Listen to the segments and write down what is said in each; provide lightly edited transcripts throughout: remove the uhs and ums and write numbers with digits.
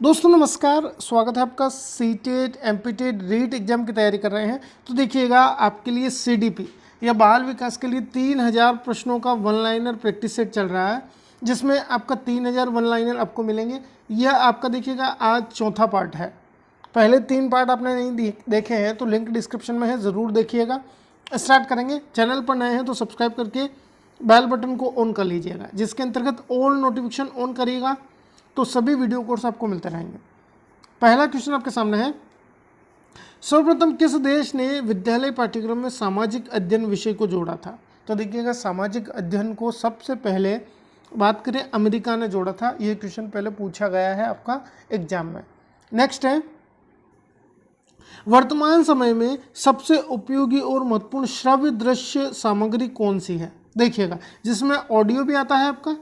दोस्तों नमस्कार, स्वागत है आपका। सीटेट एमपीटेट रीट एग्जाम की तैयारी कर रहे हैं तो देखिएगा आपके लिए सीडीपी या बाल विकास के लिए 3000 प्रश्नों का वन लाइनर प्रैक्टिस सेट चल रहा है, जिसमें आपका 3000 वन लाइनर आपको मिलेंगे। यह आपका देखिएगा आज चौथा पार्ट है। पहले 3 पार्ट आपने नहीं देखे हैं तो लिंक डिस्क्रिप्शन में है, ज़रूर देखिएगा। स्टार्ट करेंगे। चैनल पर नए हैं तो सब्सक्राइब करके बेल बटन को ऑन कर लीजिएगा, जिसके अंतर्गत ऑल नोटिफिकेशन ऑन करिएगा तो सभी वीडियो कोर्स आपको मिलते रहेंगे। पहला क्वेश्चन आपके सामने है, सर्वप्रथम किस देश ने विद्यालय पाठ्यक्रम में सामाजिक अध्ययन विषय को जोड़ा था? तो देखिएगा सामाजिक अध्ययन को सबसे पहले बात करें अमेरिका ने जोड़ा था। यह क्वेश्चन पहले पूछा गया है आपका एग्जाम में। नेक्स्ट है, वर्तमान समय में सबसे उपयोगी और महत्वपूर्ण श्रव्य दृश्य सामग्री कौन सी है? देखिएगा जिसमें ऑडियो भी आता है आपका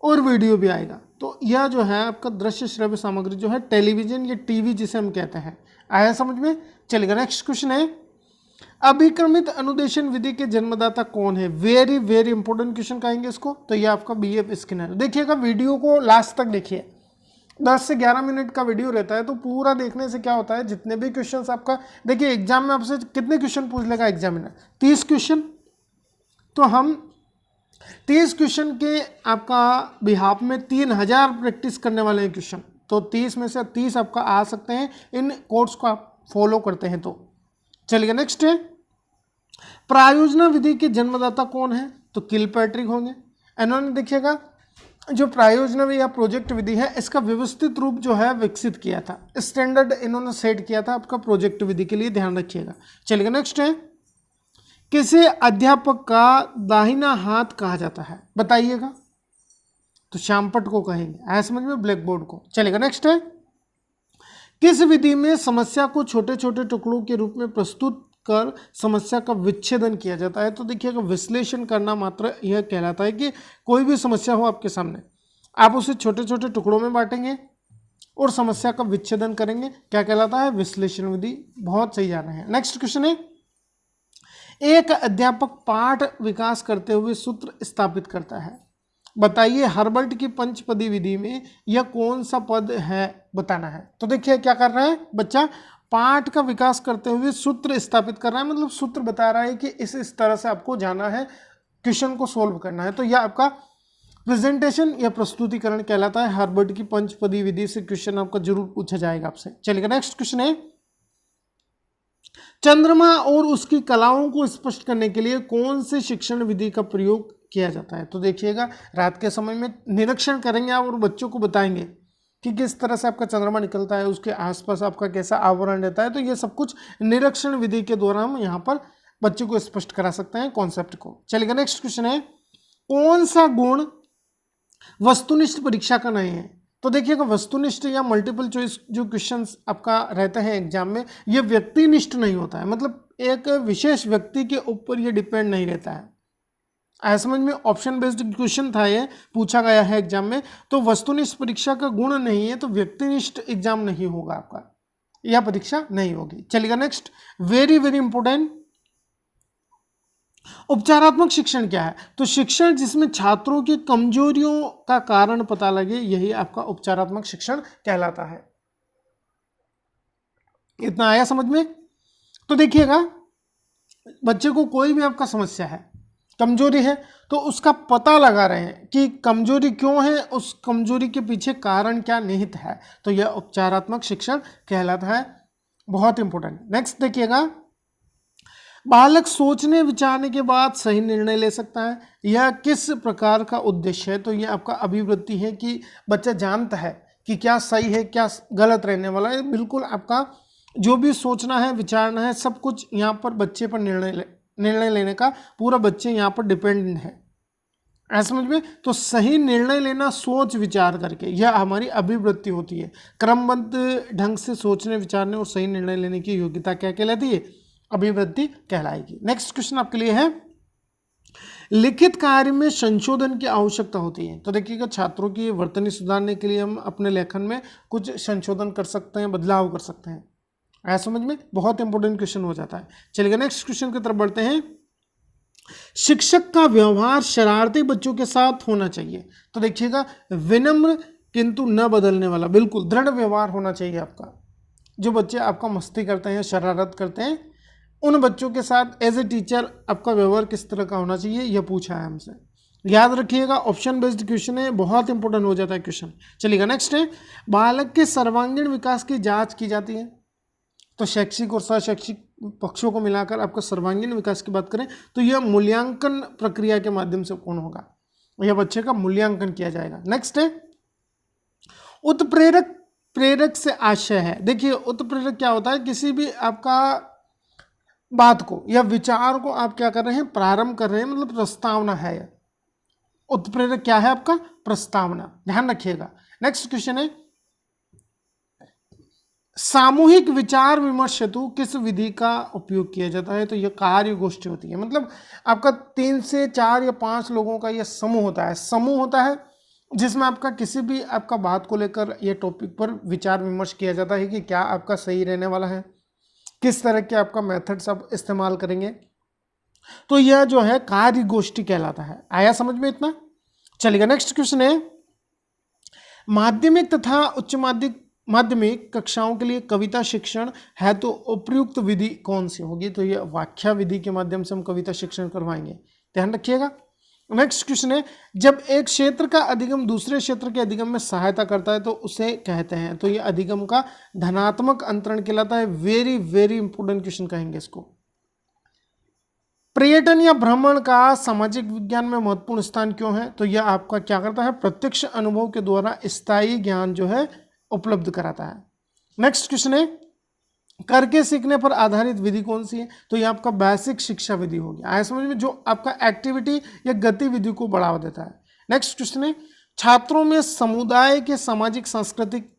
और वीडियो भी आएगा। तो यह जो है आपका दृश्य श्रव्य सामग्री जो है टेलीविजन या टीवी जिसे हम कहते हैं। आया समझ में? चलेगा। नेक्स्ट क्वेश्चन है, अभिक्रमित अनुदेशन विधि के जन्मदाता कौन है? वेरी वेरी इंपॉर्टेंट क्वेश्चन कहेंगे इसको। तो यह आपका बीएफ स्किनर। देखिएगा वीडियो को लास्ट तक देखिए, 10 से 11 मिनट का वीडियो रहता है। तो पूरा देखने से क्या होता है, जितने भी क्वेश्चन आपका देखिए एग्जाम में आपसे कितने क्वेश्चन पूछ लेगा एग्जामिनर? 30 क्वेश्चन। तो हम 30 क्वेश्चन के आपका बिहाफ में 3000 प्रैक्टिस करने वाले हैं क्वेश्चन। तो 30 में से 30 आपका आ सकते हैं इन कोर्स को आप फॉलो करते हैं तो। चलिए नेक्स्ट है, प्रायोजना विधि के जन्मदाता कौन है? तो किलपैट्रिक होंगे। इन्होंने देखिएगा जो प्रायोजना या प्रोजेक्ट विधि है इसका व्यवस्थित रूप जो है विकसित किया था, स्टैंडर्ड इन्होंने सेट किया था आपका प्रोजेक्ट विधि के लिए, ध्यान रखिएगा। चलिए नेक्स्ट है, किसे अध्यापक का दाहिना हाथ कहा जाता है? बताइएगा। तो श्यामपट्ट को कहेंगे। आया समझ में? ब्लैक बोर्ड को। चलेगा। नेक्स्ट है, किस विधि में समस्या को छोटे छोटे टुकड़ों के रूप में प्रस्तुत कर समस्या का विच्छेदन किया जाता है? तो देखिएगा विश्लेषण करना मात्र यह कहलाता है कि कोई भी समस्या हो आपके सामने, आप उसे छोटे छोटे टुकड़ों में बांटेंगे और समस्या का विच्छेदन करेंगे। क्या कहलाता है? विश्लेषण विधि। बहुत सही जाना है। नेक्स्ट क्वेश्चन है, एक अध्यापक पाठ विकास करते हुए सूत्र स्थापित करता है। बताइए हर्बर्ट की पंचपदी विधि में यह कौन सा पद है? बताना है। तो देखिए क्या कर रहा है बच्चा, पाठ का विकास करते हुए सूत्र स्थापित कर रहा है, मतलब सूत्र बता रहा है कि इस तरह से आपको जाना है, क्वेश्चन को सोल्व करना है। तो यह आपका प्रेजेंटेशन या प्रस्तुतिकरण कहलाता है। हर्बर्ट की पंचपदी विधि से क्वेश्चन आपका जरूर पूछा जाएगा आपसे। चलिए नेक्स्ट क्वेश्चन है, चंद्रमा और उसकी कलाओं को स्पष्ट करने के लिए कौन से शिक्षण विधि का प्रयोग किया जाता है? तो देखिएगा रात के समय में निरीक्षण करेंगे आप और बच्चों को बताएंगे कि किस तरह से आपका चंद्रमा निकलता है, उसके आसपास आपका कैसा आवरण रहता है। तो ये सब कुछ निरीक्षण विधि के द्वारा हम यहाँ पर बच्चों को स्पष्ट करा सकते हैं कॉन्सेप्ट को। चलिएगा नेक्स्ट क्वेश्चन है, कौन सा गुण वस्तुनिष्ठ परीक्षा का नहीं है? तो देखिएगा वस्तुनिष्ठ या मल्टीपल चॉइस जो क्वेश्चंस आपका रहते हैं एग्जाम में, ये व्यक्तिनिष्ठ नहीं होता है, मतलब एक विशेष व्यक्ति के ऊपर ये डिपेंड नहीं रहता है। ऐसा समझ में? ऑप्शन बेस्ड क्वेश्चन था, ये पूछा गया है एग्जाम में। तो वस्तुनिष्ठ परीक्षा का गुण नहीं है तो व्यक्तिनिष्ठ एग्जाम नहीं होगा आपका, यह परीक्षा नहीं होगी। चलिएगा नेक्स्ट, वेरी वेरी इंपॉर्टेंट, उपचारात्मक शिक्षण क्या है? तो शिक्षण जिसमें छात्रों की कमजोरियों का कारण पता लगे, यही आपका उपचारात्मक शिक्षण कहलाता है। इतना आया समझ में? तो देखिएगा बच्चे को कोई भी आपका समस्या है, कमजोरी है, तो उसका पता लगा रहे हैं कि कमजोरी क्यों है, उस कमजोरी के पीछे कारण क्या निहित है। तो यह उपचारात्मक शिक्षण कहलाता है। बहुत इंपॉर्टेंट। नेक्स्ट देखिएगा, बालक सोचने विचारने के बाद सही निर्णय ले सकता है, यह किस प्रकार का उद्देश्य है? तो यह आपका अभिवृत्ति है कि बच्चा जानता है कि क्या सही है क्या गलत रहने वाला है। बिल्कुल आपका जो भी सोचना है विचारना है सब कुछ यहाँ पर बच्चे पर निर्णय लेने का पूरा बच्चे यहाँ पर डिपेंडेंट है। ऐसा समझ में? तो सही निर्णय लेना सोच विचार करके, यह हमारी अभिवृत्ति होती है। क्रमबद्ध ढंग से सोचने विचारने और सही निर्णय लेने की योग्यता क्या कहलाती है? अभिवृत्ति कहलाएगी। नेक्स्ट क्वेश्चन आपके लिए है, लिखित कार्य में संशोधन की आवश्यकता होती है। तो देखिएगा छात्रों की वर्तनी सुधारने के लिए हम अपने लेखन में कुछ संशोधन कर सकते हैं, बदलाव कर सकते हैं। ऐसा समझ में? बहुत इंपॉर्टेंट क्वेश्चन हो जाता है। चलिए नेक्स्ट क्वेश्चन की तरफ बढ़ते हैं, शिक्षक का व्यवहार शरारती बच्चों के साथ होना चाहिए। तो देखिएगा विनम्र किंतु न बदलने वाला, बिल्कुल दृढ़ व्यवहार होना चाहिए आपका। जो बच्चे आपका मस्ती करते हैं, शरारत करते हैं, उन बच्चों के साथ एज ए टीचर आपका व्यवहार किस तरह का होना चाहिए, यह पूछा है हमसे। याद रखिएगा, ऑप्शन बेस्ड क्वेश्चन है, बहुत इंपॉर्टेंट हो जाता है क्वेश्चन। चलिएगा नेक्स्ट है, बालक के सर्वांगीण विकास की जांच की जाती है। तो शैक्षिक और शैक्षिक पक्षों को मिलाकर आपका सर्वांगीण विकास की बात करें तो यह मूल्यांकन प्रक्रिया के माध्यम से पूर्ण होगा, यह बच्चे का मूल्यांकन किया जाएगा। नेक्स्ट है, उत्प्रेरक प्रेरक से आशय है। देखिए उत्प्रेरक क्या होता है, किसी भी आपका बात को या विचार को आप क्या कर रहे हैं, प्रारंभ कर रहे हैं, मतलब प्रस्तावना है यह। उत्प्रेरक क्या है आपका, प्रस्तावना, ध्यान रखिएगा। नेक्स्ट क्वेश्चन है, सामूहिक विचार विमर्श हेतु किस विधि का उपयोग किया जाता है। तो यह कार्य गोष्ठी होती है, मतलब आपका 3 से 4 या 5 लोगों का यह समूह होता है, समूह होता है जिसमें आपका किसी भी आपका बात को लेकर यह टॉपिक पर विचार विमर्श किया जाता है कि क्या आपका सही रहने वाला है, किस तरह के आपका मेथड्स आप इस्तेमाल करेंगे। तो यह जो है कार्य गोष्ठी कहलाता है। आया समझ में इतना? चलिएगा नेक्स्ट क्वेश्चन है, माध्यमिक तथा उच्च माध्यमिक कक्षाओं के लिए कविता शिक्षण है तो उपयुक्त विधि कौन सी होगी। तो यह व्याख्या विधि के माध्यम से हम कविता शिक्षण करवाएंगे, ध्यान रखिएगा। नेक्स्ट क्वेश्चन है, जब एक क्षेत्र का अधिगम दूसरे क्षेत्र के अधिगम में सहायता करता है तो उसे कहते हैं। तो यह अधिगम का धनात्मक अंतरण कहलाता है। वेरी वेरी इंपॉर्टेंट क्वेश्चन कहेंगे इसको। पर्यटन या भ्रमण का सामाजिक विज्ञान में महत्वपूर्ण स्थान क्यों है। तो यह आपका क्या करता है, प्रत्यक्ष अनुभव के द्वारा स्थायी ज्ञान जो है उपलब्ध कराता है। नेक्स्ट क्वेश्चन है, करके सीखने पर आधारित विधि कौन सी है। तो ये आपका बेसिक शिक्षा विधि होगी। आया समझ में, जो आपका एक्टिविटी या गतिविधि को बढ़ावा देता है। नेक्स्ट क्वेश्चन है, छात्रों में समुदाय के सामाजिक सांस्कृतिक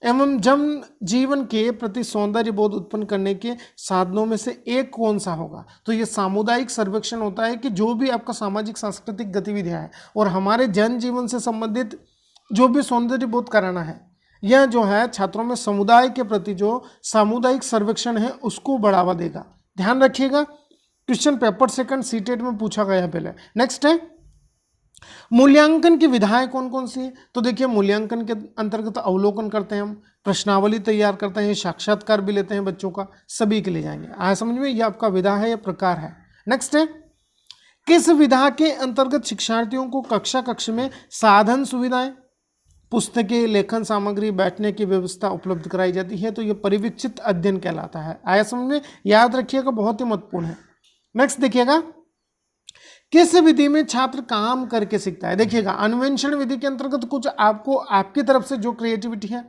एवं जन जीवन के प्रति सौंदर्य बोध उत्पन्न करने के साधनों में से एक कौन सा होगा। तो ये सामुदायिक सर्वेक्षण होता है कि जो भी आपका सामाजिक सांस्कृतिक गतिविधियां हैं और हमारे जन जीवन से संबंधित जो भी सौंदर्य बोध कराना है, यह जो है छात्रों में समुदाय के प्रति जो सामुदायिक सर्वेक्षण है उसको बढ़ावा देगा। ध्यान रखिएगा, क्वेश्चन पेपर सेकंड सीटेट में पूछा गया है पहले। नेक्स्ट है, मूल्यांकन की विधाएं कौन कौन सी है। तो देखिए मूल्यांकन के अंतर्गत अवलोकन करते हैं हम, प्रश्नावली तैयार करते हैं, साक्षात्कार भी लेते हैं बच्चों का, सभी के लिए जाएंगे। आया समझ में, यह आपका विधा है, यह प्रकार है। नेक्स्ट है, किस विधा के अंतर्गत शिक्षार्थियों को कक्षा कक्ष में साधन सुविधाएं, पुस्तकें, लेखन सामग्री, बैठने की व्यवस्था उपलब्ध कराई जाती है। तो यह परिवीक्षित अध्ययन कहलाता है। आया समझ में, याद रखिएगा, बहुत ही महत्वपूर्ण है। नेक्स्ट देखिएगा, किस विधि में छात्र काम करके सीखता है। देखिएगा अन्वेषण विधि के अंतर्गत कुछ आपको आपकी तरफ से जो क्रिएटिविटी है,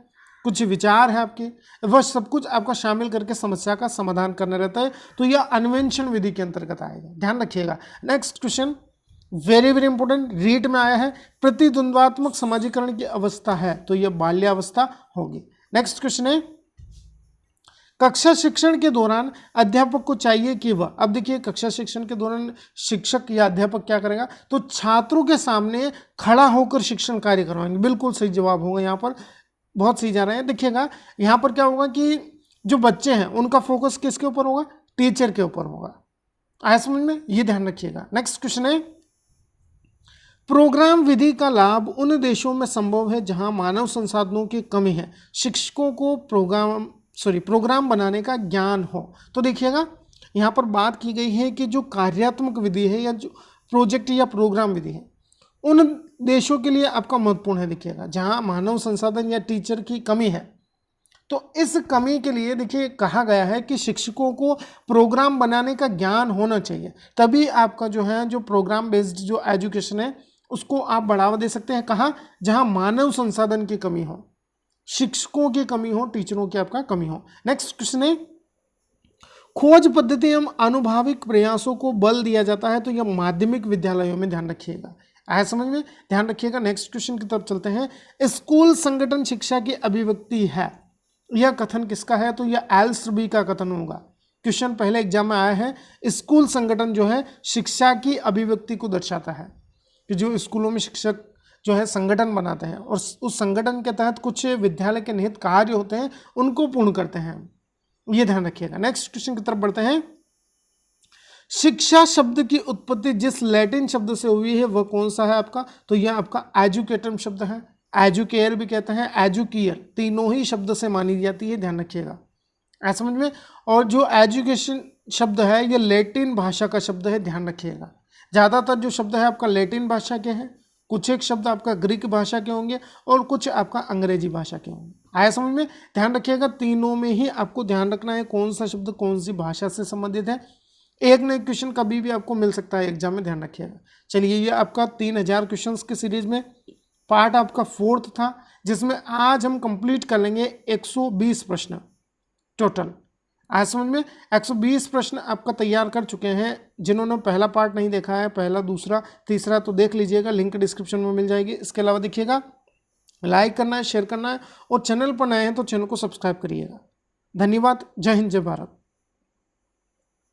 कुछ विचार है आपके, वह सब कुछ आपका शामिल करके समस्या का समाधान करना रहता है। तो यह अन्वेषण विधि के अंतर्गत आएगा, ध्यान रखिएगा। Next question very very important, REET में आया है, प्रतिद्वंद्वात्मक समाजीकरण की अवस्था है। तो यह बाल्यावस्था होगी। नेक्स्ट क्वेश्चन है, कक्षा शिक्षण के दौरान अध्यापक को चाहिए कि वह, अब देखिए कक्षा शिक्षण के दौरान शिक्षक या अध्यापक क्या करेगा, तो छात्रों के सामने खड़ा होकर शिक्षण कार्य करवाएंगे। बिल्कुल सही जवाब होगा, यहाँ पर बहुत सही जा रहे हैं। देखिएगा यहाँ पर क्या होगा कि जो बच्चे हैं उनका फोकस किसके ऊपर होगा, टीचर के ऊपर होगा। आया समझ में, ये ध्यान रखिएगा। नेक्स्ट क्वेश्चन है, प्रोग्राम विधि का लाभ उन देशों में संभव है जहां मानव संसाधनों की कमी है, शिक्षकों को प्रोग्राम बनाने का ज्ञान हो। तो देखिएगा यहाँ पर बात की गई है कि जो कार्यात्मक विधि है या जो प्रोजेक्ट या प्रोग्राम विधि है उन देशों के लिए आपका महत्वपूर्ण है। देखिएगा जहाँ मानव संसाधन या टीचर की कमी है, तो इस कमी के लिए देखिए कहा गया है कि शिक्षकों को प्रोग्राम बनाने का ज्ञान होना चाहिए, तभी आपका जो है जो प्रोग्राम बेस्ड जो एजुकेशन है उसको आप बढ़ावा दे सकते हैं। कहाँ, जहाँ मानव संसाधन की कमी हो, शिक्षकों की कमी हो, टीचरों की आपका कमी हो। नेक्स्ट क्वेश्चन है, खोज पद्धति एवं अनुभाविक प्रयासों को बल दिया जाता है। तो यह माध्यमिक विद्यालयों में, ध्यान रखिएगा। आया समझ में, ध्यान रखिएगा। नेक्स्ट क्वेश्चन की तरफ चलते हैं, स्कूल संगठन शिक्षा की अभिव्यक्ति है, यह कथन किसका है। तो यह एल्सबी का कथन होगा। क्वेश्चन पहले एग्जाम में आया है, स्कूल संगठन जो है शिक्षा की अभिव्यक्ति को दर्शाता है कि जो स्कूलों में शिक्षक जो है संगठन बनाते हैं और उस संगठन के तहत कुछ विद्यालय के निहित कार्य होते हैं उनको पूर्ण करते हैं, ये ध्यान रखिएगा। नेक्स्ट क्वेश्चन की तरफ बढ़ते हैं, शिक्षा शब्द की उत्पत्ति जिस लैटिन शब्द से हुई है वह कौन सा है आपका। तो यह आपका एजुकेटम शब्द है। एजुकेयर भी कहते हैं, एजुकियर, तीनों ही शब्द से मानी जाती है, ध्यान रखिएगा, ऐसा समझ में। और जो एजुकेशन शब्द है ये लैटिन भाषा का शब्द है, ध्यान रखिएगा। ज़्यादातर जो शब्द है आपका लैटिन भाषा के हैं, कुछ एक शब्द आपका ग्रीक भाषा के होंगे और कुछ आपका अंग्रेजी भाषा के होंगे। आया समझ में, ध्यान रखिएगा, तीनों में ही आपको ध्यान रखना है कौन सा शब्द कौन सी भाषा से संबंधित है। एक न एक क्वेश्चन कभी भी आपको मिल सकता है एग्जाम में, ध्यान रखिएगा। चलिए, ये आपका 3000 क्वेश्चन की सीरीज में पार्ट आपका 4th था, जिसमें आज हम कंप्लीट कर लेंगे 120 प्रश्न टोटल। आज समझ में 120 प्रश्न आपका तैयार कर चुके हैं। जिन्होंने पहला पार्ट नहीं देखा है, पहला दूसरा तीसरा, तो देख लीजिएगा, लिंक डिस्क्रिप्शन में मिल जाएगी। इसके अलावा देखिएगा, लाइक करना है, शेयर करना है, और चैनल पर नए हैं तो चैनल को सब्सक्राइब करिएगा। धन्यवाद। जय हिंद, जय भारत।